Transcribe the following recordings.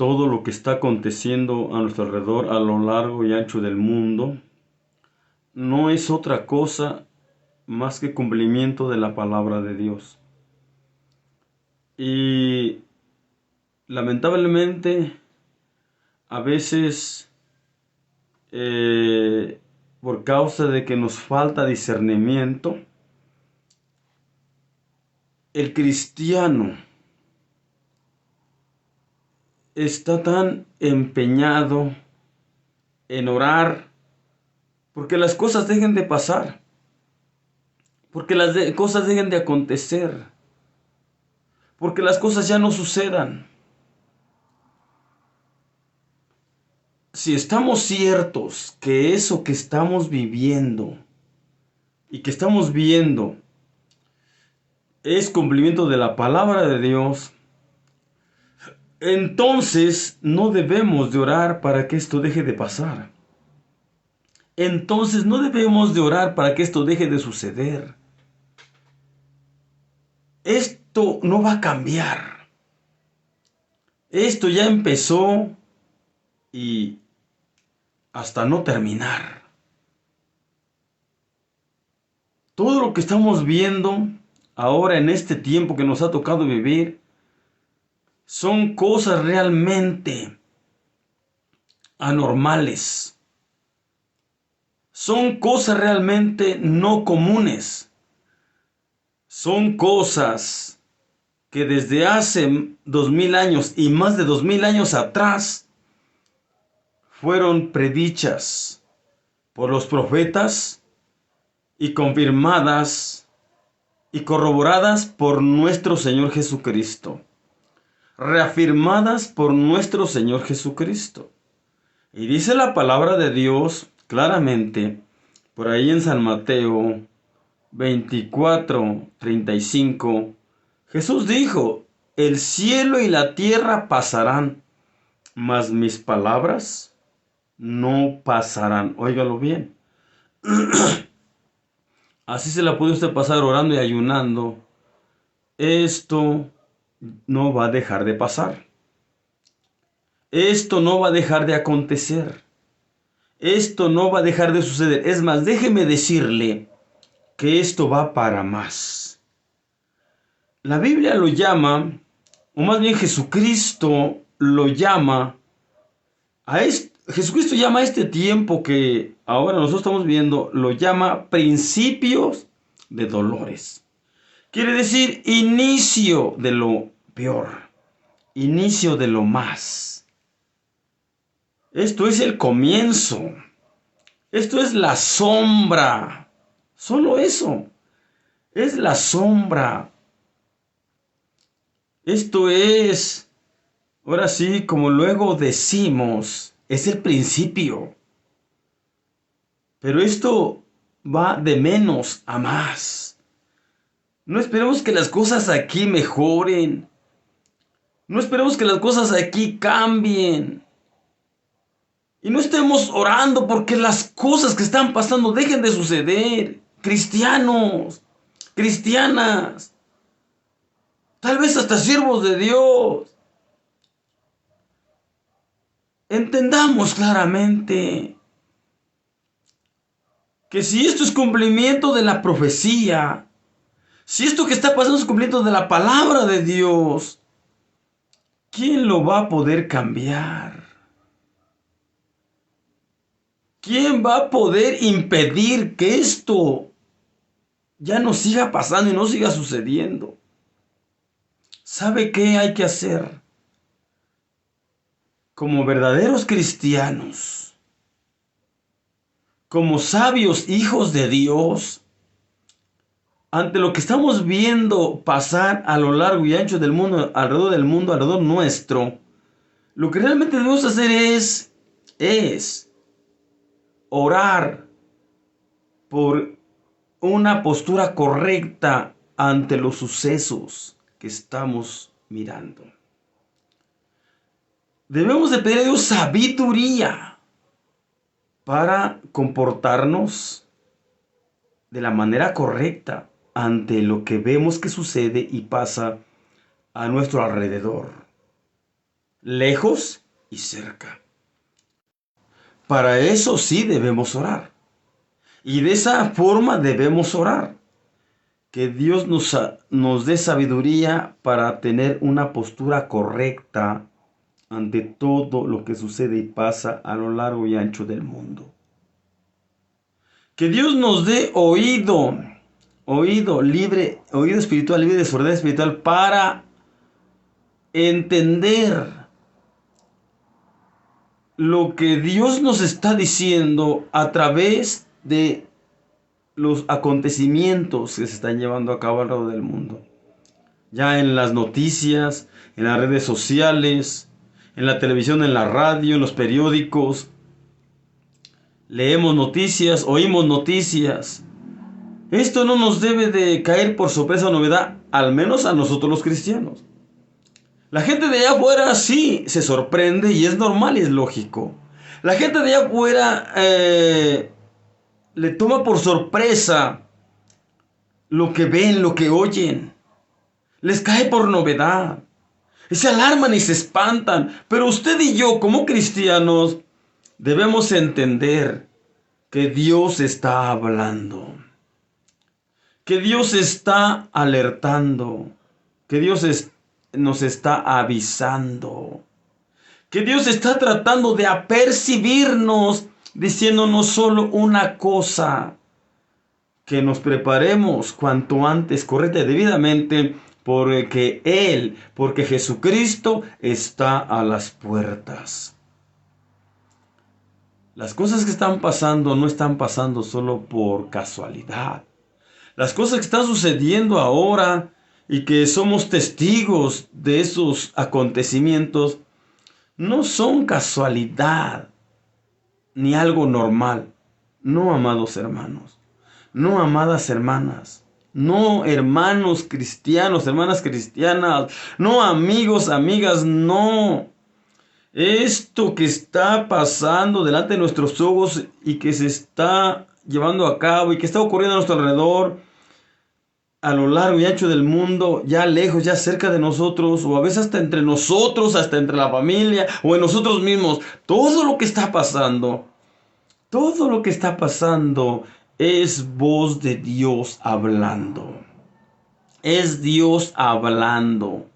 todo lo que está aconteciendo a nuestro alrededor, a lo largo y ancho del mundo, no es otra cosa más que cumplimiento de la palabra de Dios. Y lamentablemente, a veces, por causa de que nos falta discernimiento, el cristiano está tan empeñado en orar porque las cosas dejen de pasar, porque cosas dejen de acontecer, porque las cosas ya no sucedan. Si estamos ciertos que eso que estamos viviendo y que estamos viendo es cumplimiento de la palabra de Dios, entonces no debemos de orar para que esto deje de pasar. Entonces no debemos de orar para que esto deje de suceder. Esto no va a cambiar. Esto ya empezó y hasta no terminar. Todo lo que estamos viendo ahora en este tiempo que nos ha tocado vivir son cosas realmente anormales. Son cosas realmente no comunes. Son cosas que desde hace 2000 años y más de 2000 años atrás fueron predichas por los profetas y confirmadas y corroboradas por nuestro Señor Jesucristo, reafirmadas por nuestro Señor Jesucristo. Y dice la palabra de Dios claramente, por ahí en San Mateo 24:35, Jesús dijo: el cielo y la tierra pasarán, mas mis palabras no pasarán. Óigalo bien. Así se la puede usted pasar orando y ayunando. Esto no va a dejar de pasar. Esto no va a dejar de acontecer. Esto no va a dejar de suceder. Es más, déjeme decirle que esto va para más. La Biblia lo llama, o más bien Jesucristo lo llama, Jesucristo llama a este tiempo que ahora nosotros estamos viendo, lo llama principios de dolores. Quiere decir inicio de lo peor, inicio de lo más. Esto es el comienzo. Esto es la sombra. Solo eso. Es la sombra. Esto es, ahora sí, como luego decimos, es el principio. Pero esto va de menos a más. No esperemos que las cosas aquí mejoren. No esperemos que las cosas aquí cambien. Y no estemos orando porque las cosas que están pasando dejen de suceder. Cristianos, cristianas, tal vez hasta siervos de Dios. Entendamos claramente que si esto es cumplimiento de la profecía, si esto que está pasando es cumplimiento de la palabra de Dios, ¿quién lo va a poder cambiar? ¿Quién va a poder impedir que esto ya no siga pasando y no siga sucediendo? ¿Sabe qué hay que hacer? Como verdaderos cristianos, como sabios hijos de Dios, ante lo que estamos viendo pasar a lo largo y ancho del mundo, alrededor nuestro, lo que realmente debemos hacer es orar por una postura correcta ante los sucesos que estamos mirando. Debemos de pedir a Dios sabiduría para comportarnos de la manera correcta ante lo que vemos que sucede y pasa a nuestro alrededor. lejos y cerca. Para eso sí debemos orar. Y de esa forma debemos orar. Que Dios nos dé sabiduría para tener una postura correcta ante todo lo que sucede y pasa a lo largo y ancho del mundo. Que Dios nos dé oído libre, oído espiritual libre de sordera espiritual para entender lo que Dios nos está diciendo a través de los acontecimientos que se están llevando a cabo alrededor del mundo. Ya en las noticias, en las redes sociales, en la televisión, en la radio, en los periódicos. Leemos noticias, oímos noticias. Esto no nos debe de caer por sorpresa o novedad, al menos a nosotros los cristianos. La gente de allá afuera sí se sorprende y es normal y es lógico. La gente de allá afuera le toma por sorpresa lo que ven, lo que oyen. Les cae por novedad. Y se alarman y se espantan. Pero usted y yo, como cristianos, debemos entender que Dios está hablando. Que Dios está alertando. Que Dios nos está avisando. Que Dios está tratando de apercibirnos, diciéndonos solo una cosa: que nos preparemos cuanto antes, correcta y debidamente, porque Jesucristo está a las puertas. Las cosas que están pasando no están pasando solo por casualidad. Las cosas que están sucediendo ahora y que somos testigos de esos acontecimientos no son casualidad ni algo normal. No, amados hermanos. No, amadas hermanas. No, hermanos cristianos, hermanas cristianas. No, amigos, amigas, no. Esto que está pasando delante de nuestros ojos y que se está llevando a cabo y que está ocurriendo a nuestro alrededor, a lo largo y ancho del mundo, ya lejos, ya cerca de nosotros, o a veces hasta entre nosotros, hasta entre la familia, o en nosotros mismos, todo lo que está pasando es voz de Dios hablando. Es Dios hablando.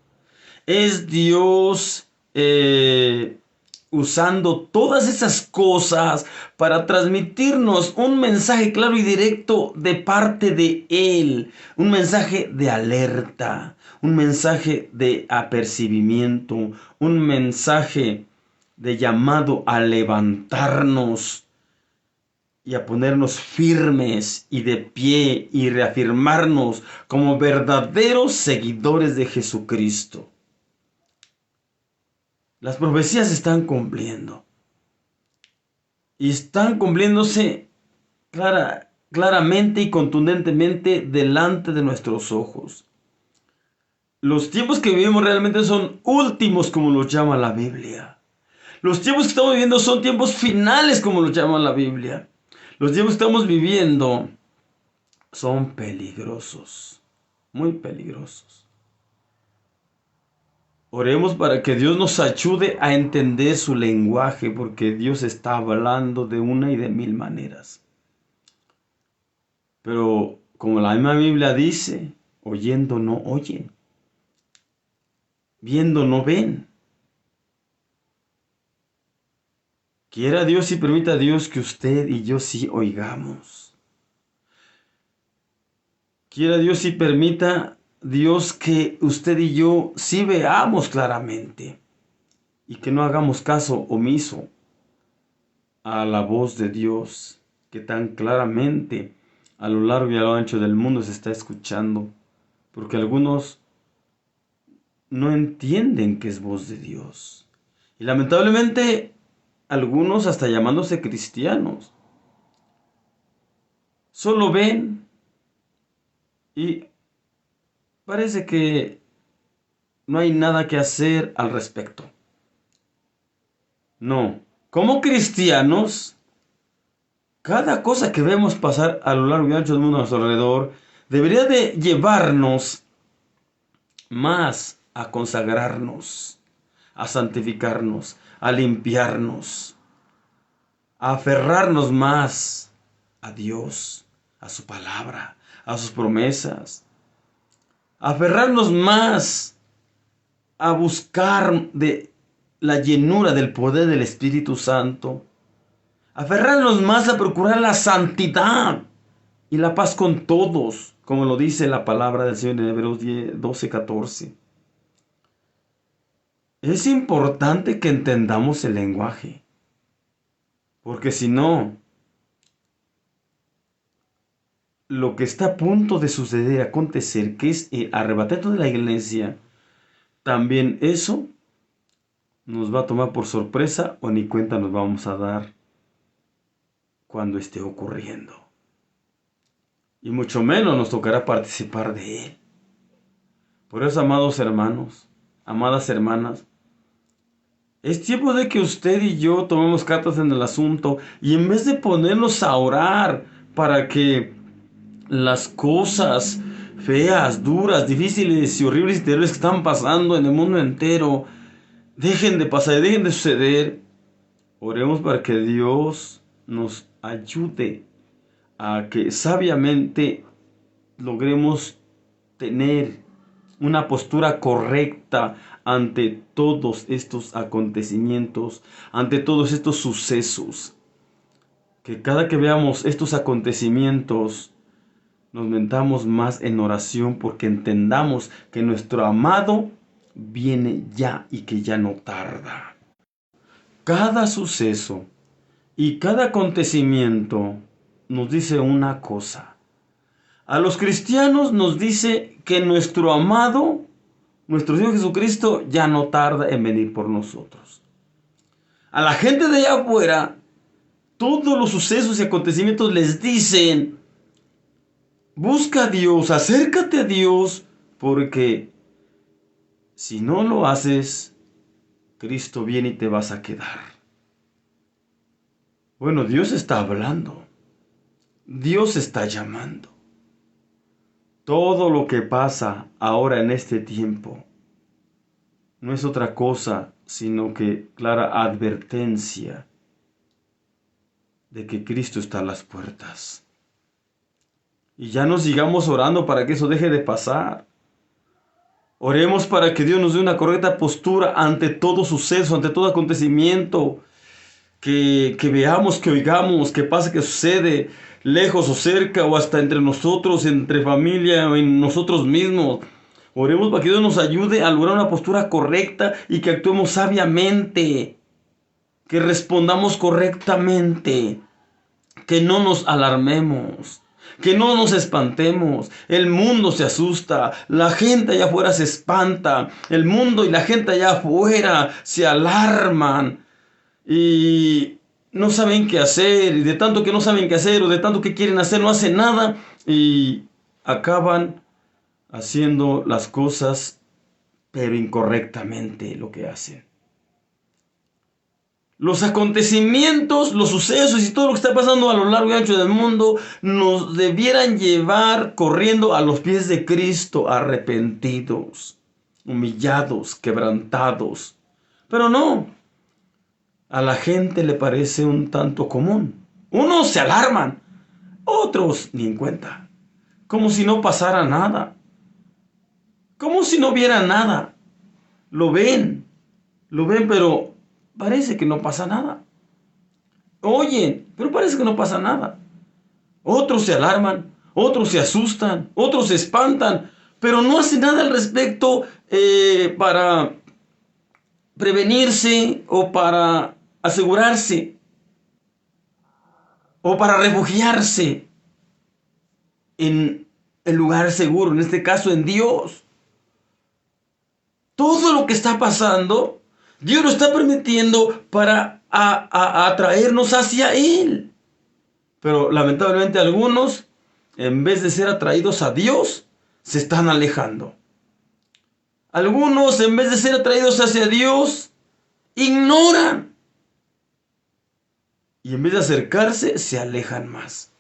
Es Dios usando todas esas cosas para transmitirnos un mensaje claro y directo de parte de Él. Un mensaje de alerta, un mensaje de apercibimiento, un mensaje de llamado a levantarnos y a ponernos firmes y de pie y reafirmarnos como verdaderos seguidores de Jesucristo. Las profecías se están cumpliendo. Y están cumpliéndose claramente y contundentemente delante de nuestros ojos. Los tiempos que vivimos realmente son últimos, como los llama la Biblia. Los tiempos que estamos viviendo son tiempos finales, como los llama la Biblia. Los tiempos que estamos viviendo son peligrosos, muy peligrosos. Oremos para que Dios nos ayude a entender su lenguaje, porque Dios está hablando de una y de mil maneras. Pero como la misma Biblia dice, oyendo no oyen, viendo no ven. Quiera Dios y permita Dios que usted y yo sí oigamos. Quiera Dios y permita Dios que usted y yo sí veamos claramente y que no hagamos caso omiso a la voz de Dios que tan claramente a lo largo y a lo ancho del mundo se está escuchando, porque algunos no entienden que es voz de Dios. Y lamentablemente algunos hasta llamándose cristianos solo ven y parece que no hay nada que hacer al respecto. No, como cristianos, cada cosa que vemos pasar a lo largo y ancho del mundo a nuestro alrededor debería de llevarnos más a consagrarnos, a santificarnos, a limpiarnos, a aferrarnos más a Dios, a su palabra, a sus promesas, a aferrarnos más a buscar de la llenura del poder del Espíritu Santo, aferrarnos más a procurar la santidad y la paz con todos, como lo dice la palabra del Señor en Hebreos 12:14. Es importante que entendamos el lenguaje, porque si no, lo que está a punto de suceder, acontecer, que es el arrebatamiento de la iglesia, también eso nos va a tomar por sorpresa o ni cuenta nos vamos a dar cuando esté ocurriendo. Y mucho menos nos tocará participar de él. Por eso, amados hermanos, amadas hermanas, es tiempo de que usted y yo tomemos cartas en el asunto y en vez de ponernos a orar para que las cosas feas, duras, difíciles y horribles y terribles que están pasando en el mundo entero dejen de pasar, dejen de suceder, oremos para que Dios nos ayude a que sabiamente logremos tener una postura correcta ante todos estos acontecimientos, ante todos estos sucesos. Que cada que veamos estos acontecimientos nos metamos más en oración porque entendamos que nuestro amado viene ya y que ya no tarda. Cada suceso y cada acontecimiento nos dice una cosa. A los cristianos nos dice que nuestro amado, nuestro Señor Jesucristo, ya no tarda en venir por nosotros. A la gente de allá afuera, todos los sucesos y acontecimientos les dicen: busca a Dios, acércate a Dios, porque si no lo haces, Cristo viene y te vas a quedar. Bueno, Dios está hablando. Dios está llamando. Todo lo que pasa ahora en este tiempo no es otra cosa sino que clara advertencia de que Cristo está a las puertas. Y ya no sigamos orando para que eso deje de pasar. Oremos para que Dios nos dé una correcta postura ante todo suceso, ante todo acontecimiento, que veamos, que oigamos, que pasa, que sucede, lejos o cerca, o hasta entre nosotros, entre familia, o en nosotros mismos. Oremos para que Dios nos ayude a lograr una postura correcta y que actuemos sabiamente, que respondamos correctamente, que no nos alarmemos, que no nos espantemos. El mundo se asusta, la gente allá afuera se espanta, el mundo y la gente allá afuera se alarman y no saben qué hacer, y de tanto que no saben qué hacer o de tanto que quieren hacer no hacen nada y acaban haciendo las cosas pero incorrectamente lo que hacen. Los acontecimientos, los sucesos y todo lo que está pasando a lo largo y ancho del mundo nos debieran llevar corriendo a los pies de Cristo, arrepentidos, humillados, quebrantados. Pero no, a la gente le parece un tanto común. Unos se alarman, otros ni en cuenta, como si no pasara nada, como si no viera nada. Lo ven, pero parece que no pasa nada. Oyen, pero parece que no pasa nada. Otros se alarman, otros se asustan, otros se espantan, pero no hacen nada al respecto para prevenirse o para asegurarse o para refugiarse en el lugar seguro, en este caso en Dios. Todo lo que está pasando, Dios lo está permitiendo para atraernos hacia Él. Pero lamentablemente algunos, en vez de ser atraídos a Dios, se están alejando. Algunos, en vez de ser atraídos hacia Dios, ignoran. Y en vez de acercarse, se alejan más.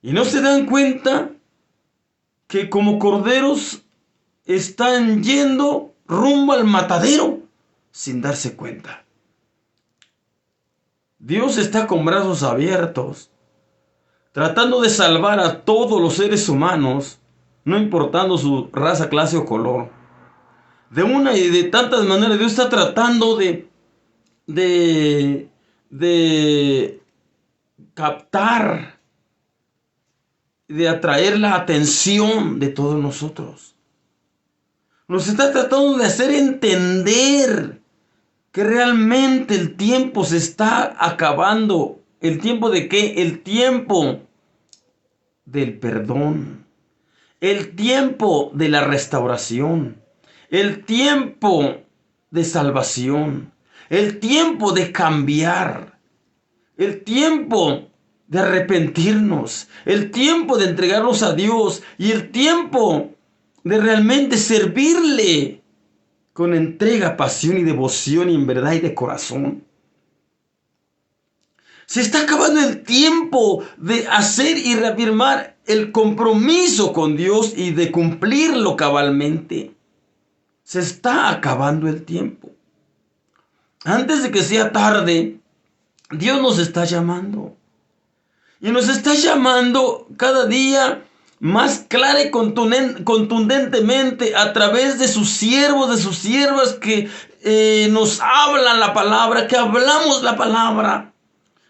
Y no se dan cuenta que como corderos están yendo rumbo al matadero sin darse cuenta. Dios está con brazos abiertos, tratando de salvar a todos los seres humanos, no importando su raza, clase o color. De una y de tantas maneras, Dios está tratando de captar, de atraer la atención de todos nosotros. Nos está tratando de hacer entender que realmente el tiempo se está acabando. ¿El tiempo de qué? El tiempo del perdón. El tiempo de la restauración. El tiempo de salvación. El tiempo de cambiar. El tiempo de arrepentirnos. El tiempo de entregarnos a Dios. Y el tiempo de realmente servirle con entrega, pasión y devoción y en verdad y de corazón. Se está acabando el tiempo de hacer y reafirmar el compromiso con Dios y de cumplirlo cabalmente. Se está acabando el tiempo. Antes de que sea tarde, Dios nos está llamando. Y nos está llamando cada día más clara y contundentemente a través de sus siervos, de sus siervas que nos hablan la palabra, que hablamos la palabra,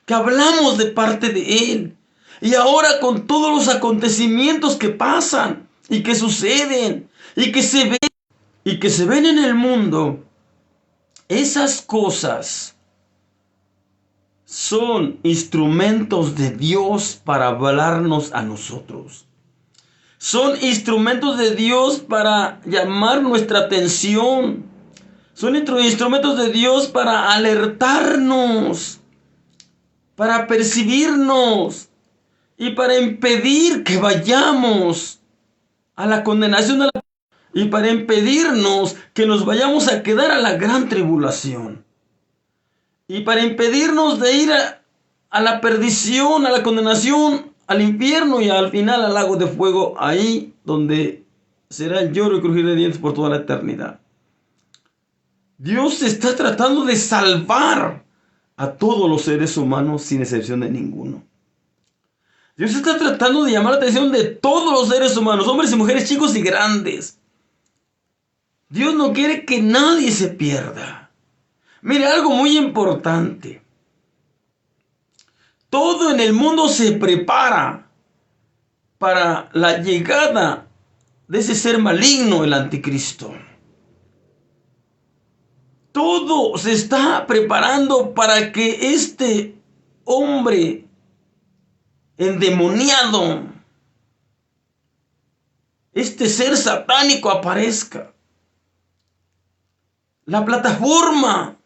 que hablamos de parte de Él. Y ahora con todos los acontecimientos que pasan y que suceden y que se ven en el mundo, esas cosas son instrumentos de Dios para hablarnos a nosotros. Son instrumentos de Dios para llamar nuestra atención. Son instrumentos de Dios para alertarnos, para percibirnos y para impedir que vayamos a la condenación y para impedirnos que nos vayamos a quedar a la gran tribulación. Y para impedirnos de ir a la perdición, a la condenación, al infierno y al final al lago de fuego, ahí donde será el lloro y crujir de dientes por toda la eternidad. Dios está tratando de salvar a todos los seres humanos sin excepción de ninguno. Dios está tratando de llamar la atención de todos los seres humanos, hombres y mujeres, chicos y grandes. Dios no quiere que nadie se pierda. Mire, algo muy importante. Todo en el mundo se prepara para la llegada de ese ser maligno, el anticristo. Todo se está preparando para que este hombre endemoniado, este ser satánico aparezca. La plataforma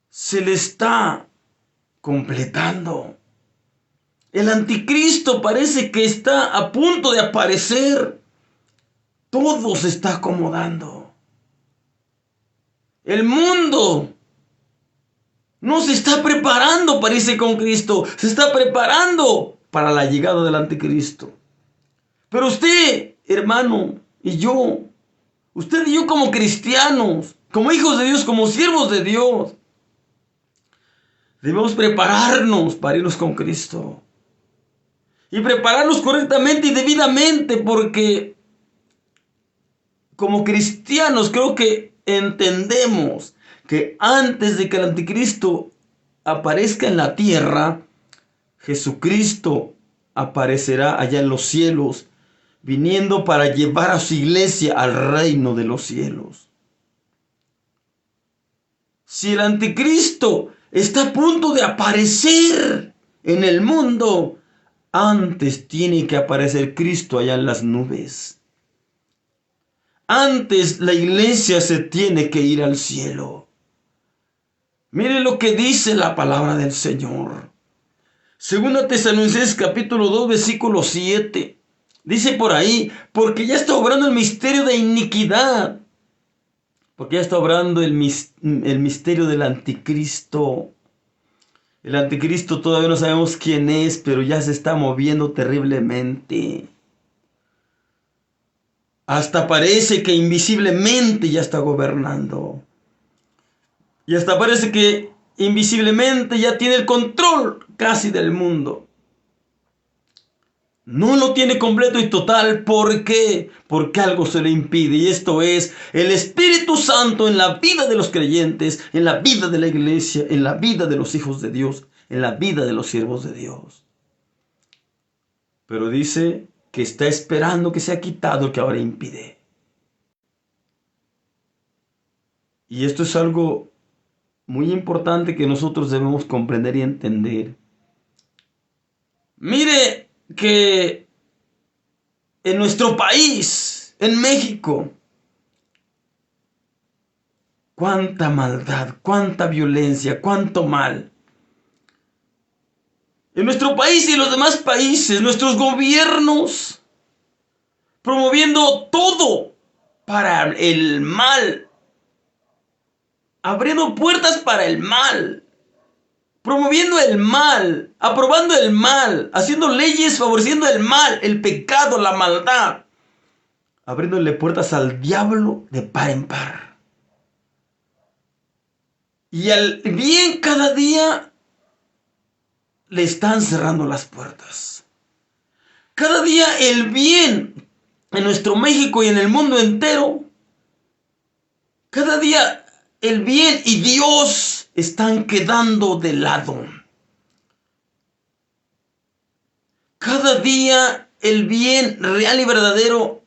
se le está completando. El anticristo parece que está a punto de aparecer. Todo se está acomodando. El mundo no se está preparando para irse con Cristo. Se está preparando para la llegada del anticristo. Pero usted, hermano, y yo, usted y yo como cristianos, como hijos de Dios, como siervos de Dios, debemos prepararnos para irnos con Cristo. Y prepararnos correctamente y debidamente, porque como cristianos creo que entendemos que antes de que el anticristo aparezca en la tierra, Jesucristo aparecerá allá en los cielos, viniendo para llevar a su iglesia al reino de los cielos. Si el anticristo está a punto de aparecer en el mundo, antes tiene que aparecer Cristo allá en las nubes. Antes la iglesia se tiene que ir al cielo. Mire lo que dice la palabra del Señor. Segunda Tesalonicenses capítulo 2 versículo 7. Dice por ahí, porque ya está obrando el misterio de iniquidad. Porque ya está obrando el misterio del anticristo. El anticristo todavía no sabemos quién es, pero ya se está moviendo terriblemente. Hasta parece que invisiblemente ya está gobernando. Y hasta parece que invisiblemente ya tiene el control casi del mundo. No lo tiene completo y total. ¿Por qué? Porque algo se le impide. Y esto es el Espíritu Santo en la vida de los creyentes, en la vida de la iglesia, en la vida de los hijos de Dios, en la vida de los siervos de Dios. Pero dice que está esperando que sea quitado el que ahora impide. Y esto es algo muy importante que nosotros debemos comprender y entender. Mire que en nuestro país, en México, cuánta maldad, cuánta violencia, cuánto mal. En nuestro país y en los demás países, nuestros gobiernos promoviendo todo para el mal, abriendo puertas para el mal, promoviendo el mal, aprobando el mal, haciendo leyes favoreciendo el mal, el pecado, la maldad, abriéndole puertas al diablo de par en par. Y al bien cada día le están cerrando las puertas. Cada día el bien en nuestro México y en el mundo entero, cada día el bien y Dios están quedando de lado. Cada día el bien real y verdadero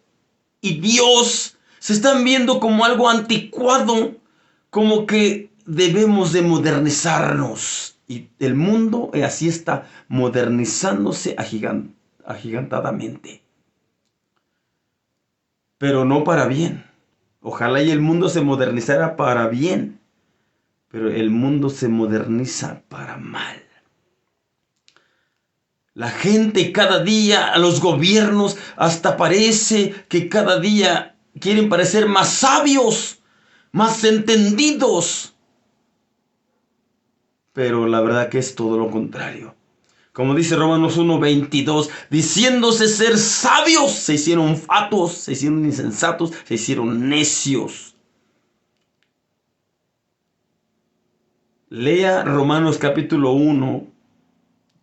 y Dios se están viendo como algo anticuado, como que debemos de modernizarnos. Y el mundo así está modernizándose agigantadamente. Pero no para bien. Ojalá y el mundo se modernizara para bien, pero el mundo se moderniza para mal. La gente cada día, los gobiernos, hasta parece que cada día quieren parecer más sabios, más entendidos. Pero la verdad que es todo lo contrario. Como dice Romanos 1:22, diciéndose ser sabios, se hicieron fatuos, se hicieron insensatos, se hicieron necios. Lea Romanos capítulo 1,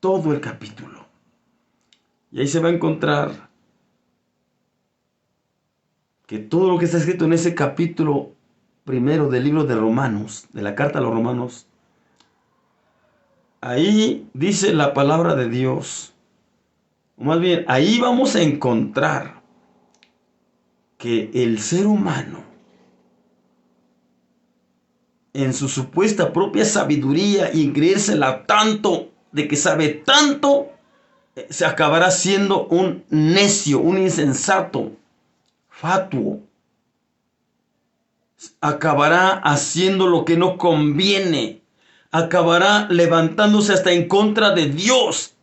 todo el capítulo. Y ahí se va a encontrar que todo lo que está escrito en ese capítulo primero del libro de Romanos, de la carta a los Romanos, ahí dice la palabra de Dios. O más bien, ahí vamos a encontrar que el ser humano, en su supuesta propia sabiduría y en creérsela tanto, de que sabe tanto, se acabará siendo un necio, un insensato, fatuo. Acabará haciendo lo que no conviene. Acabará levantándose hasta en contra de Dios.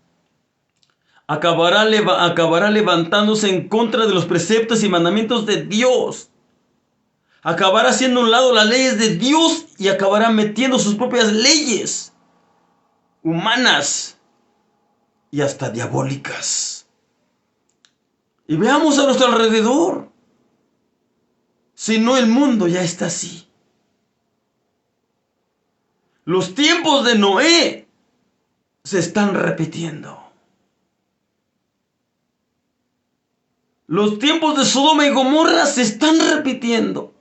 Acabará levantándose en contra de los preceptos y mandamientos de Dios. Acabará haciendo a un lado las leyes de Dios y acabará metiendo sus propias leyes humanas y hasta diabólicas. Y veamos a nuestro alrededor. Si no, el mundo ya está así. Los tiempos de Noé se están repitiendo. Los tiempos de Sodoma y Gomorra se están repitiendo.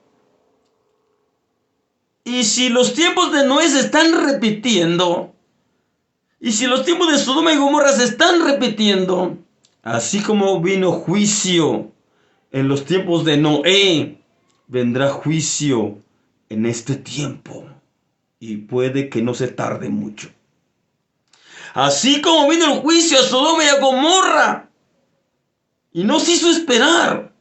Y si los tiempos de Noé se están repitiendo, y si los tiempos de Sodoma y Gomorra se están repitiendo, así como vino juicio en los tiempos de Noé, vendrá juicio en este tiempo. Y puede que no se tarde mucho. Así como vino el juicio a Sodoma y a Gomorra, y no se hizo esperar,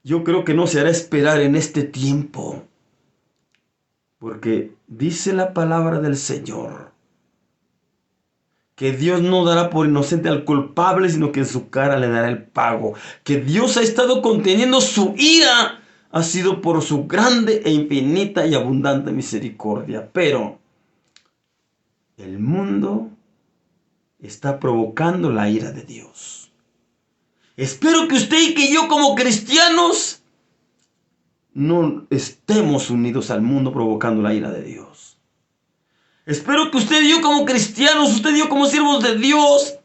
yo creo que no se hará esperar en este tiempo. Porque dice la palabra del Señor que Dios no dará por inocente al culpable, sino que en su cara le dará el pago. Que Dios ha estado conteniendo su ira, ha sido por su grande e infinita y abundante misericordia. Pero el mundo está provocando la ira de Dios. Espero que usted y que yo como cristianos no estemos unidos al mundo provocando la ira de Dios. Espero que usted y yo como cristianos, usted y yo como siervos de Dios,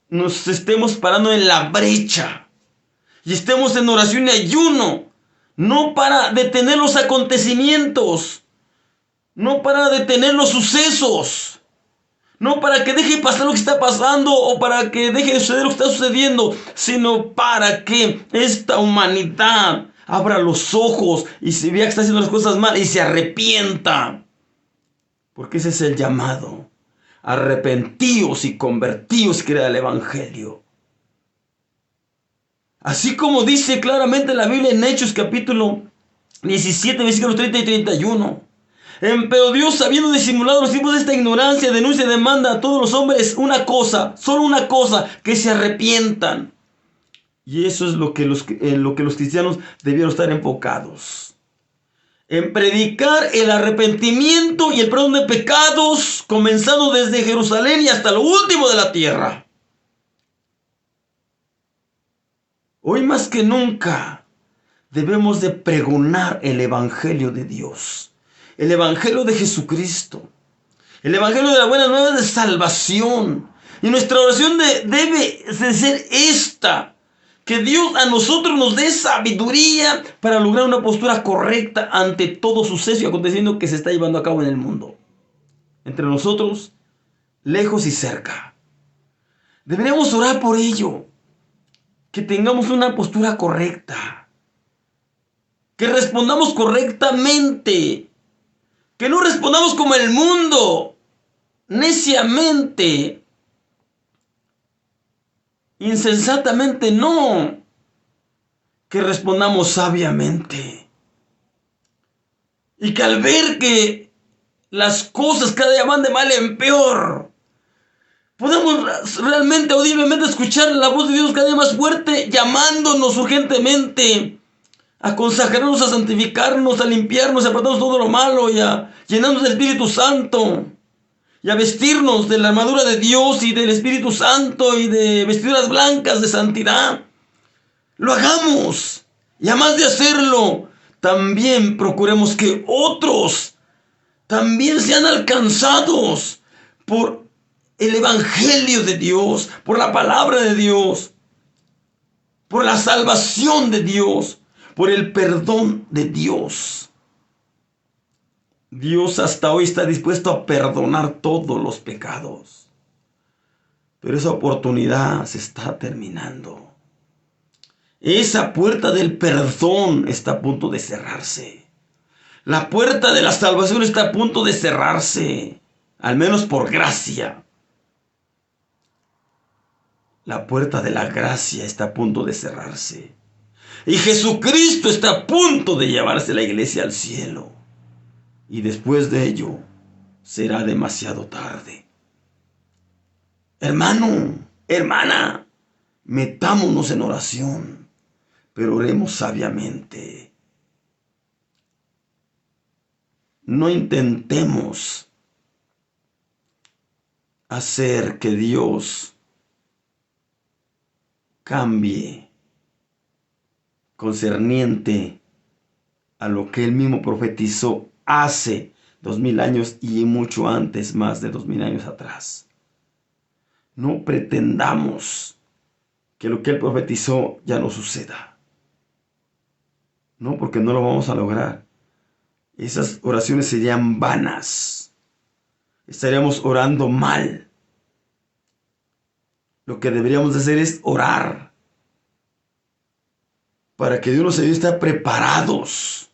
nos estemos parando en la brecha y estemos en oración y ayuno, no para detener los acontecimientos, no para detener los sucesos, no para que deje pasar lo que está pasando o para que deje de suceder lo que está sucediendo, sino para que esta humanidad abra los ojos y se vea que está haciendo las cosas mal y se arrepienta. Porque ese es el llamado. Arrepentíos y convertíos, que era el Evangelio. Así como dice claramente la Biblia en Hechos capítulo 17, versículos 30 y 31. Pero Dios, habiendo disimulado los tiempos de esta ignorancia, denuncia y demanda a todos los hombres una cosa, solo una cosa, que se arrepientan. Y eso es en lo que los cristianos debieron estar enfocados. En predicar el arrepentimiento y el perdón de pecados, comenzando desde Jerusalén y hasta lo último de la tierra. Hoy más que nunca debemos de pregonar el Evangelio de Dios, el Evangelio de Jesucristo, el Evangelio de la buena nueva de salvación. Y nuestra oración debe de ser esta: que Dios a nosotros nos dé sabiduría para lograr una postura correcta ante todo suceso y acontecimiento que se está llevando a cabo en el mundo. Entre nosotros, lejos y cerca. Deberíamos orar por ello. Que tengamos una postura correcta. Que respondamos correctamente. Que no respondamos como el mundo, neciamente, insensatamente, no. Que respondamos sabiamente. Y que al ver que las cosas cada día van de mal en peor, podamos realmente, audiblemente escuchar la voz de Dios cada día más fuerte, llamándonos urgentemente a consagrarnos, a santificarnos, a limpiarnos, a apartarnos todo lo malo y a llenarnos del Espíritu Santo y a vestirnos de la armadura de Dios y del Espíritu Santo y de vestiduras blancas de santidad. Lo hagamos, y además de hacerlo, también procuremos que otros también sean alcanzados por el Evangelio de Dios, por la palabra de Dios, por la salvación de Dios, por el perdón de Dios. Dios hasta hoy está dispuesto a perdonar todos los pecados, pero esa oportunidad se está terminando. Esa puerta del perdón está a punto de cerrarse. La puerta de la salvación está a punto de cerrarse, al menos por gracia. La puerta de la gracia está a punto de cerrarse. Y Jesucristo está a punto de llevarse la iglesia al cielo. Y después de ello, será demasiado tarde. Hermano, hermana, metámonos en oración, pero oremos sabiamente. No intentemos hacer que Dios cambie concerniente a lo que Él mismo profetizó hace 2000 años y mucho antes, más de 2000 años atrás. No pretendamos que lo que Él profetizó ya no suceda. No, porque no lo vamos a lograr. Esas oraciones serían vanas. Estaríamos orando mal. Lo que deberíamos hacer es orar para que Dios nos ayude a estar preparados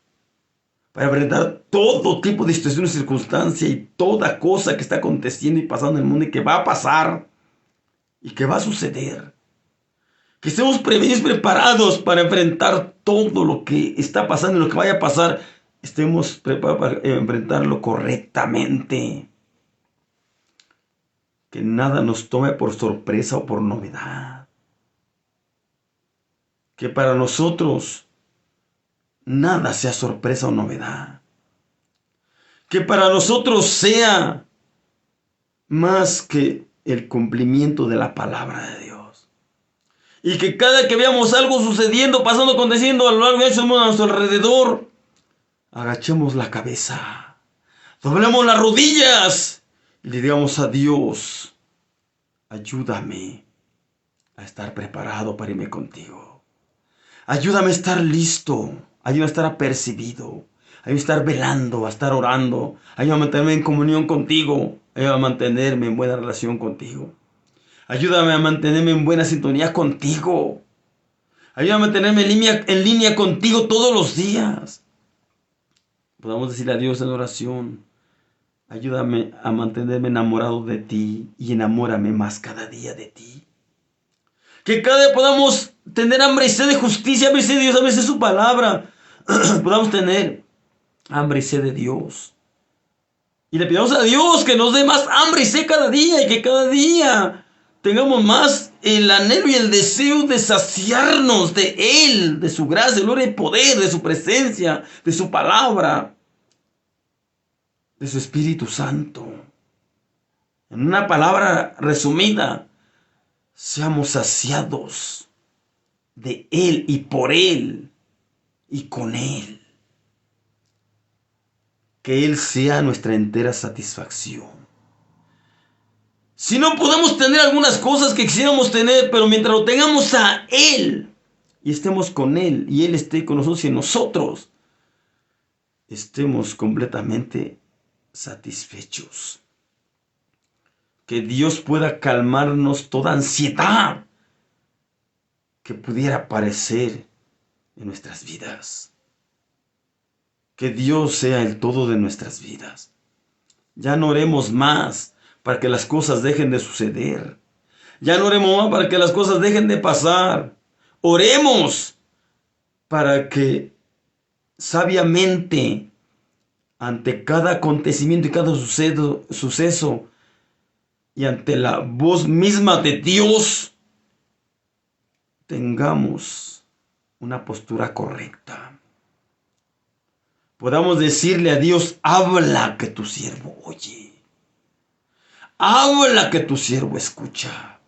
para enfrentar todo tipo de situaciones, circunstancias y toda cosa que está aconteciendo y pasando en el mundo y que va a pasar y que va a suceder. Que estemos prevenidos, preparados para enfrentar todo lo que está pasando y lo que vaya a pasar. Estemos preparados para enfrentarlo correctamente. Que nada nos tome por sorpresa o por novedad. Que para nosotros nada sea sorpresa o novedad. Que para nosotros sea más que el cumplimiento de la palabra de Dios. Y que cada que veamos algo sucediendo, pasando, aconteciendo a lo largo y ancho del mundo a nuestro alrededor, agachemos la cabeza, doblemos las rodillas y le digamos a Dios: ayúdame a estar preparado para irme contigo. Ayúdame a estar listo, ayúdame a estar apercibido, ayúdame a estar velando, a estar orando, ayúdame a mantenerme en comunión contigo, ayúdame a mantenerme en buena relación contigo. Ayúdame a mantenerme en buena sintonía contigo. Ayúdame a mantenerme en línea contigo todos los días. Podamos decirle a Dios en oración: ayúdame a mantenerme enamorado de ti y enamórame más cada día de ti. Que cada día podamos tener hambre y sed de justicia, hambre y sed de Dios, hambre y sed de su palabra. Podamos tener hambre y sed de Dios. Y le pidamos a Dios que nos dé más hambre y sed cada día, y que cada día tengamos más el anhelo y el deseo de saciarnos de Él, de su gracia, gloria y poder, de su presencia, de su palabra, de su Espíritu Santo. En una palabra resumida: seamos saciados de Él y por Él y con Él. Que Él sea nuestra entera satisfacción. Si no podemos tener algunas cosas que quisiéramos tener, pero mientras lo tengamos a Él y estemos con Él y Él esté con nosotros y en nosotros, estemos completamente satisfechos. Que Dios pueda calmarnos toda ansiedad que pudiera aparecer en nuestras vidas. Que Dios sea el todo de nuestras vidas. Ya no oremos más para que las cosas dejen de suceder. Ya no oremos más para que las cosas dejen de pasar. Oremos para que sabiamente, ante cada acontecimiento y cada suceso, y ante la voz misma de Dios, tengamos una postura correcta. Podamos decirle a Dios: habla, que tu siervo oye. Habla, que tu siervo escucha.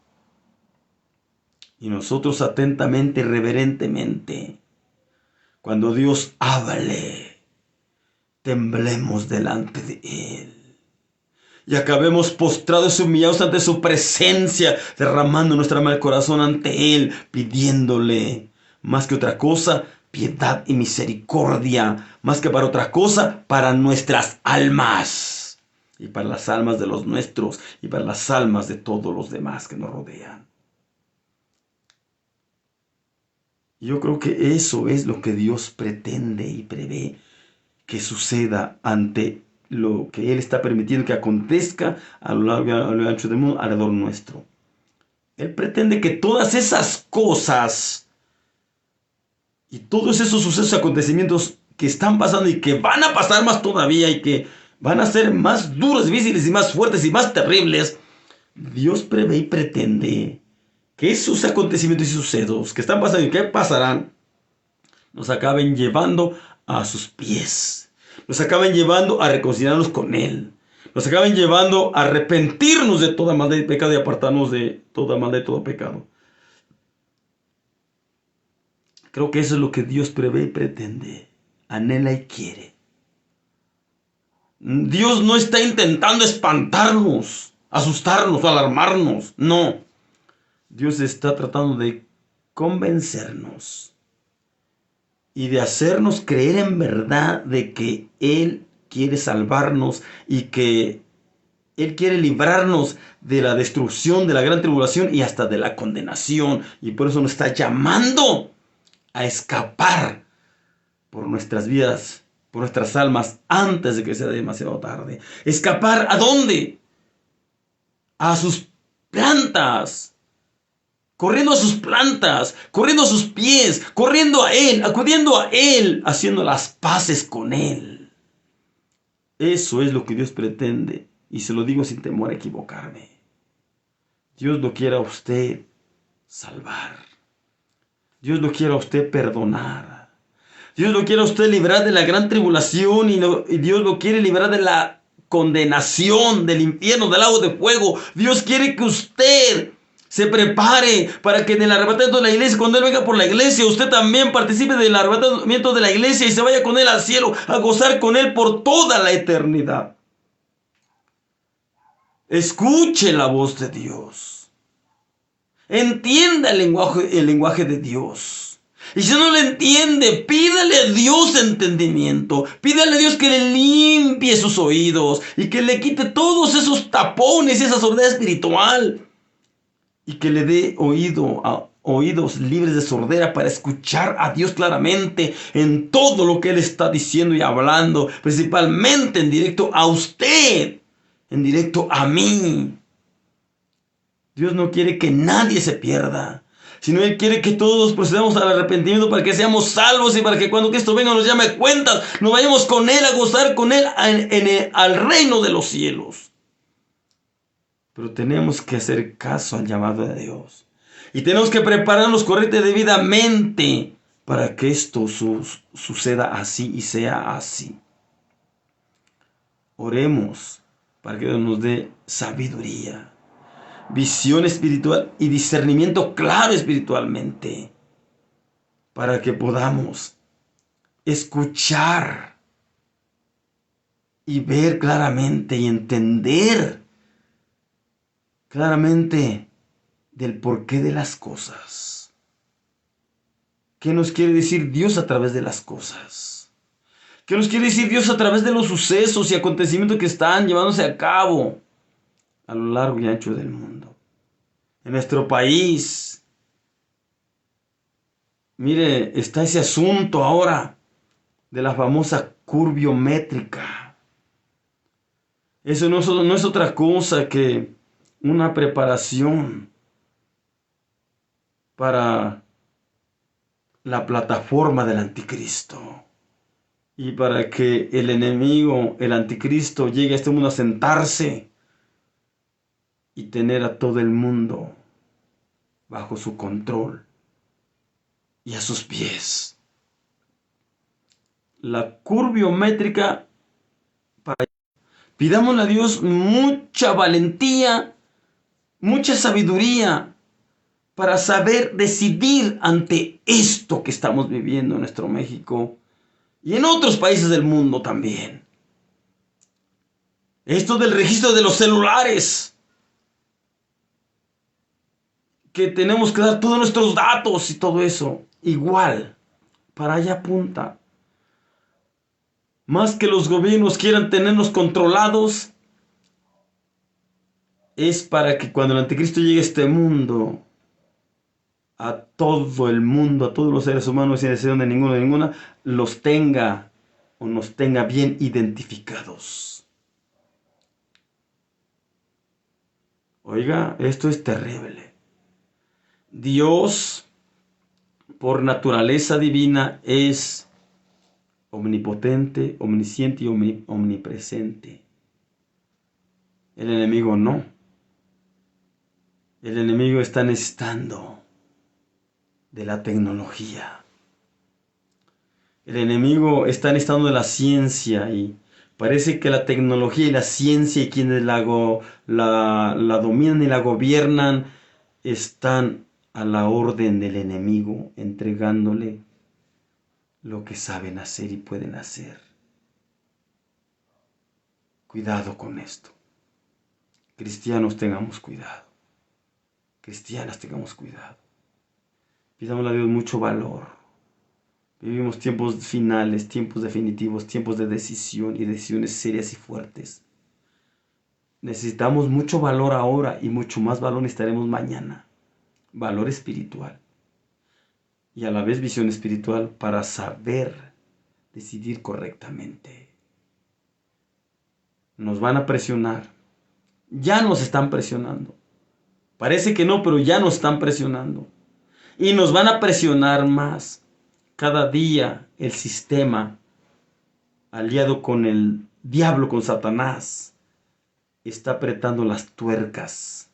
Y nosotros atentamente y reverentemente, cuando Dios hable, temblemos delante de Él. Y acabemos postrados y humillados ante su presencia, derramando nuestra alma al corazón ante Él, pidiéndole, más que otra cosa, piedad y misericordia, más que para otra cosa, para nuestras almas, y para las almas de los nuestros, y para las almas de todos los demás que nos rodean. Yo creo que eso es lo que Dios pretende y prevé que suceda ante lo que Él está permitiendo que acontezca a lo largo y a lo ancho del mundo alrededor nuestro. Él pretende que todas esas cosas y todos esos sucesos y acontecimientos que están pasando y que van a pasar más todavía y que van a ser más duros, difíciles y más fuertes y más terribles, Dios prevé y pretende que esos acontecimientos y sucesos que están pasando y que pasarán nos acaben llevando a sus pies, nos acaben llevando a reconciliarnos con Él, nos acaben llevando a arrepentirnos de toda maldad y pecado y apartarnos de toda maldad y todo pecado. Creo que eso es lo que Dios prevé y pretende, anhela y quiere. Dios no está intentando espantarnos, asustarnos o alarmarnos, no. Dios está tratando de convencernos y de hacernos creer en verdad de que Él quiere salvarnos y que Él quiere librarnos de la destrucción, de la gran tribulación y hasta de la condenación. Y por eso nos está llamando a escapar por nuestras vidas, por nuestras almas, antes de que sea demasiado tarde. ¿Escapar a dónde? A sus plantas. Corriendo a sus plantas, corriendo a sus pies, corriendo a Él, acudiendo a Él, haciendo las paces con Él. Eso es lo que Dios pretende, y se lo digo sin temor a equivocarme. Dios lo quiere a usted salvar. Dios lo quiere a usted perdonar. Dios lo quiere a usted librar de la gran tribulación y Dios lo quiere librar de la condenación, del infierno, del lago de fuego. Dios quiere que usted se prepare para que en el arrebatamiento de la iglesia, cuando Él venga por la iglesia, usted también participe del arrebatamiento de la iglesia y se vaya con Él al cielo, a gozar con Él por toda la eternidad. Escuche la voz de Dios. Entienda el lenguaje de Dios. Y si no lo entiende, pídale a Dios entendimiento. Pídale a Dios que le limpie sus oídos y que le quite todos esos tapones y esa sordera espiritual. Y que le dé oídos libres de sordera para escuchar a Dios claramente en todo lo que Él está diciendo y hablando, principalmente en directo a usted, en directo a mí. Dios no quiere que nadie se pierda, sino Él quiere que todos procedamos al arrepentimiento para que seamos salvos y para que cuando Cristo venga nos llame a cuentas, nos vayamos con Él a gozar con Él al reino de los cielos. Pero tenemos que hacer caso al llamado de Dios. Y tenemos que prepararnos correcta y debidamente para que esto suceda así y sea así. Oremos para que Dios nos dé sabiduría, visión espiritual y discernimiento claro espiritualmente, para que podamos escuchar y ver claramente y entender claramente del porqué de las cosas. ¿Qué nos quiere decir Dios a través de las cosas? ¿Qué nos quiere decir Dios a través de los sucesos y acontecimientos que están llevándose a cabo a lo largo y ancho del mundo? En nuestro país, mire, está ese asunto ahora de la famosa curviométrica. Eso no es otra cosa que una preparación para la plataforma del anticristo. Y para que el enemigo, el anticristo, llegue a este mundo a sentarse y tener a todo el mundo bajo su control y a sus pies. La curviométrica, pidámosle a Dios mucha valentía, mucha sabiduría para saber decidir ante esto que estamos viviendo en nuestro México y en otros países del mundo también. Esto del registro de los celulares, que tenemos que dar todos nuestros datos y todo eso, igual, para allá apunta. Más que los gobiernos quieran tenernos controlados, es para que cuando el anticristo llegue a este mundo, a todo el mundo, a todos los seres humanos, sin excepción de ninguna, los tenga o nos tenga bien identificados. Oiga, esto es terrible. Dios, por naturaleza divina, es omnipotente, omnisciente y omnipresente. El enemigo no. El enemigo está necesitando de la tecnología. El enemigo está necesitando de la ciencia y parece que la tecnología y la ciencia y quienes la dominan y la gobiernan están a la orden del enemigo, entregándole lo que saben hacer y pueden hacer. Cuidado con esto. Cristianos, tengamos cuidado. Cristianas, tengamos cuidado. Pidámosle a Dios mucho valor. Vivimos tiempos finales, tiempos definitivos, tiempos de decisión y decisiones serias y fuertes. Necesitamos mucho valor ahora y mucho más valor necesitaremos mañana. Valor espiritual. Y a la vez visión espiritual para saber decidir correctamente. Nos van a presionar. Ya nos están presionando. Parece que no, pero ya nos están presionando. Y nos van a presionar más. Cada día el sistema, aliado con el diablo, con Satanás, está apretando las tuercas.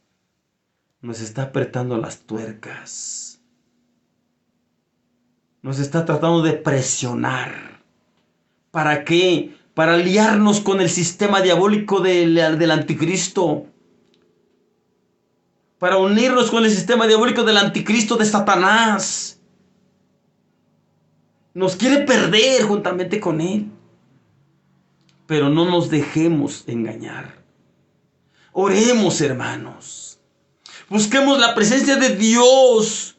Nos está apretando las tuercas. Nos está tratando de presionar. ¿Para qué? Para aliarnos con el sistema diabólico del anticristo. para unirnos con el sistema diabólico del anticristo de Satanás. Nos quiere perder juntamente con él. Pero no nos dejemos engañar. Oremos, hermanos. Busquemos la presencia de Dios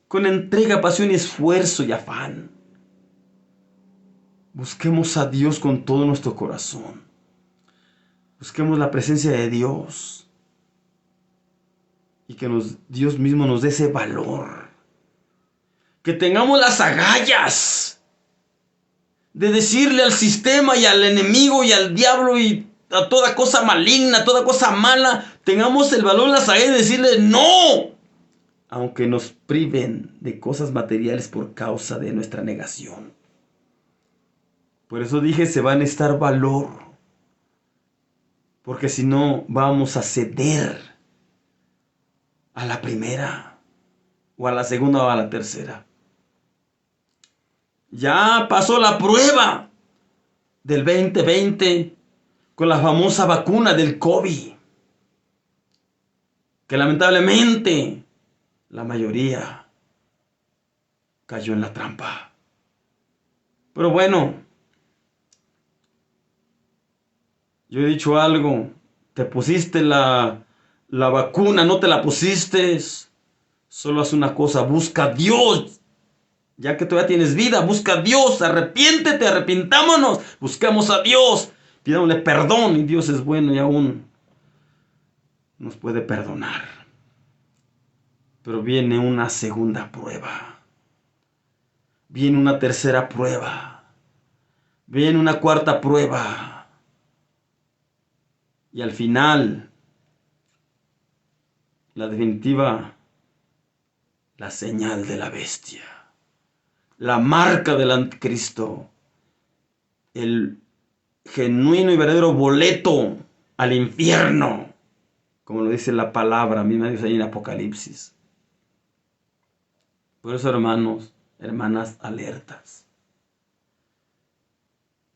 con entrega, pasión y esfuerzo y afán. Busquemos a Dios con todo nuestro corazón. Busquemos la presencia de Dios. Y que Dios mismo nos dé ese valor. Que tengamos las agallas de decirle al sistema y al enemigo y al diablo y a toda cosa maligna, toda cosa mala, tengamos el valor, las agallas de decirle no, aunque nos priven de cosas materiales por causa de nuestra negación. Por eso dije, se va a necesitar valor, porque si no vamos a ceder a la primera, o a la segunda, o a la tercera. Ya pasó la prueba del 2020 con la famosa vacuna del COVID, que lamentablemente la mayoría cayó en la trampa. Pero bueno, yo he dicho algo, te pusiste la vacuna, no te la pusiste, solo haz una cosa, busca a Dios. Ya que todavía tienes vida, busca a Dios, arrepiéntete, arrepintámonos, buscamos a Dios, pidámosle perdón y Dios es bueno y aún nos puede perdonar. Pero viene una segunda prueba, viene una tercera prueba, viene una cuarta prueba y al final, la definitiva, la señal de la bestia. La marca del anticristo, el genuino y verdadero boleto al infierno, como lo dice la palabra misma Dios ahí en Apocalipsis. Por eso, hermanos, hermanas, alertas.